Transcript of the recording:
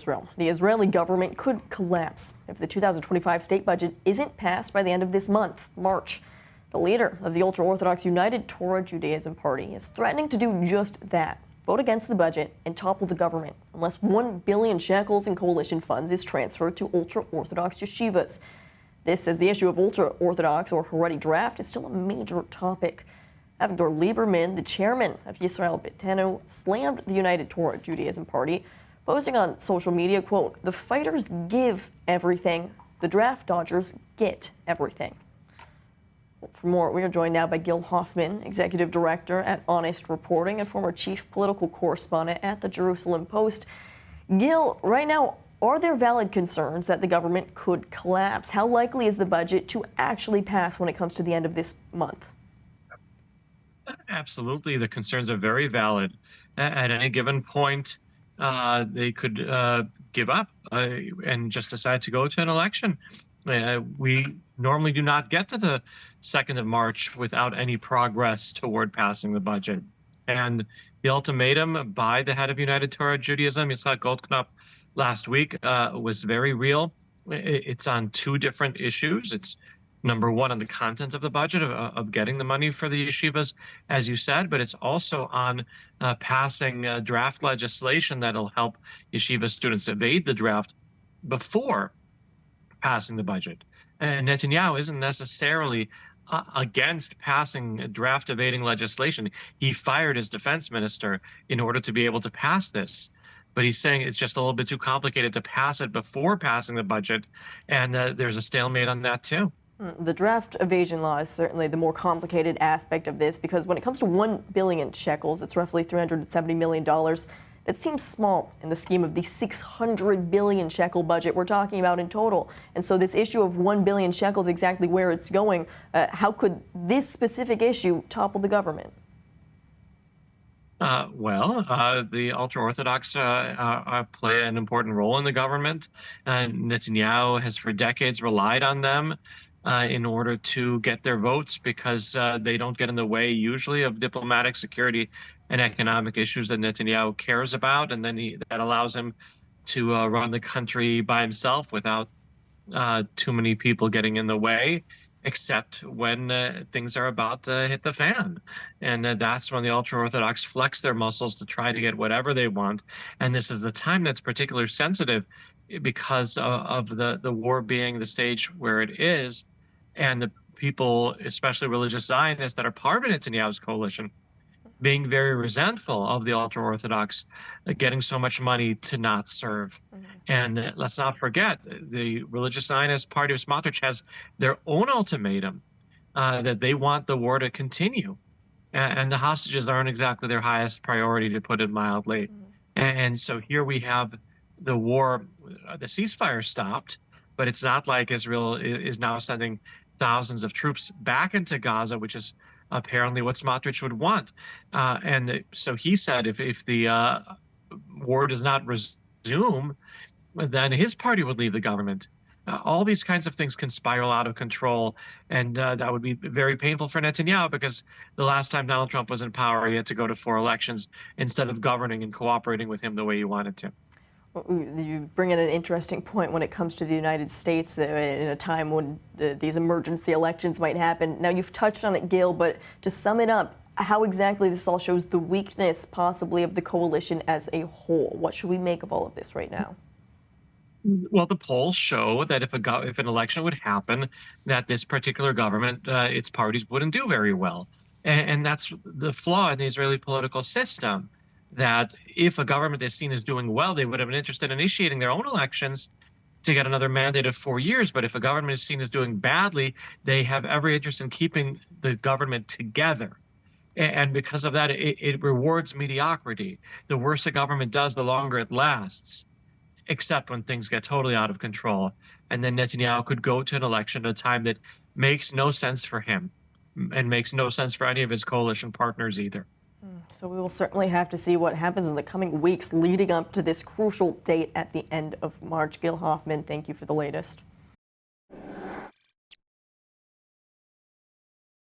Israel. The Israeli government could collapse if the 2025 state budget isn't passed by the end of this month, March. The leader of the Ultra-Orthodox United Torah Judaism Party is threatening to do just that, vote against the budget and topple the government unless 1 billion shekels in coalition funds is transferred to Ultra-Orthodox yeshivas. This as the issue of Ultra-Orthodox or Haredi draft is still a major topic. Avigdor Lieberman, the chairman of Yisrael Beitenu, slammed the United Torah Judaism Party, posting on social media, quote, "The fighters give everything, the draft dodgers get everything." Well, for more, we are joined now by Gil Hoffman, executive director at Honest Reporting and former chief political correspondent at the Jerusalem Post. Gil, right now, are there valid concerns that the government could collapse? How likely is the budget to actually pass when it comes to the end of this month? Absolutely. The concerns are very valid. At any given point, they could give up and just decide to go to an election. We normally do not get to the 2nd of March without any progress toward passing the budget. And the ultimatum by the head of United Torah Judaism, Yitzhak Goldknop, last week was very real. It's on two different issues. It's number one on the content of the budget of getting the money for the yeshivas, as you said, but it's also on passing draft legislation that'll help yeshiva students evade the draft before passing the budget. And Netanyahu isn't necessarily against passing draft evading legislation. He fired his defense minister in order to be able to pass this. But he's saying it's just a little bit too complicated to pass it before passing the budget. And there's a stalemate on that, too. The draft evasion law is certainly the more complicated aspect of this, because when it comes to 1 billion shekels, that's roughly $370 million, that seems small in the scheme of the 600 billion shekel budget we're talking about in total. And so this issue of 1 billion shekels, exactly where it's going, how could this specific issue topple the government? The ultra-Orthodox play an important role in the government. Netanyahu has for decades relied on them in order to get their votes because they don't get in the way usually of diplomatic, security, and economic issues that Netanyahu cares about. And then that allows him to run the country by himself without too many people getting in the way, except when things are about to hit the fan. And that's when the ultra-Orthodox flex their muscles to try to get whatever they want. And this is the time that's particularly sensitive because of the war being the stage where it is, and the people, especially religious Zionists that are part of Netanyahu's coalition, being very resentful of the ultra-Orthodox getting so much money to not serve. And let's not forget, the religious Zionist party of Smotrich has their own ultimatum that they want the war to continue. And the hostages aren't exactly their highest priority, to put it mildly. And so here we have the war, the ceasefire stopped, but it's not like Israel is now sending thousands of troops back into Gaza, which is apparently what Smotrich would want. And so he said if the war does not resume, then his party would leave the government. All these kinds of things can spiral out of control, and that would be very painful for Netanyahu, because the last time Donald Trump was in power, he had to go to 4 elections instead of governing and cooperating with him the way he wanted to. You bring in an interesting point when it comes to the United States in a time when these emergency elections might happen. Now, you've touched on it, Gil, but to sum it up, how exactly this all shows the weakness possibly of the coalition as a whole? What should we make of all of this right now? Well, the polls show that if an election would happen, that this particular government, its parties wouldn't do very well. And that's the flaw in the Israeli political system, that if a government is seen as doing well, they would have been interested in initiating their own elections to get another mandate of 4 years. But if a government is seen as doing badly, they have every interest in keeping the government together. And because of that, it rewards mediocrity. The worse a government does, the longer it lasts, except when things get totally out of control. And then Netanyahu could go to an election at a time that makes no sense for him and makes no sense for any of his coalition partners either. So we will certainly have to see what happens in the coming weeks leading up to this crucial date at the end of March. Gil Hoffman, thank you for the latest.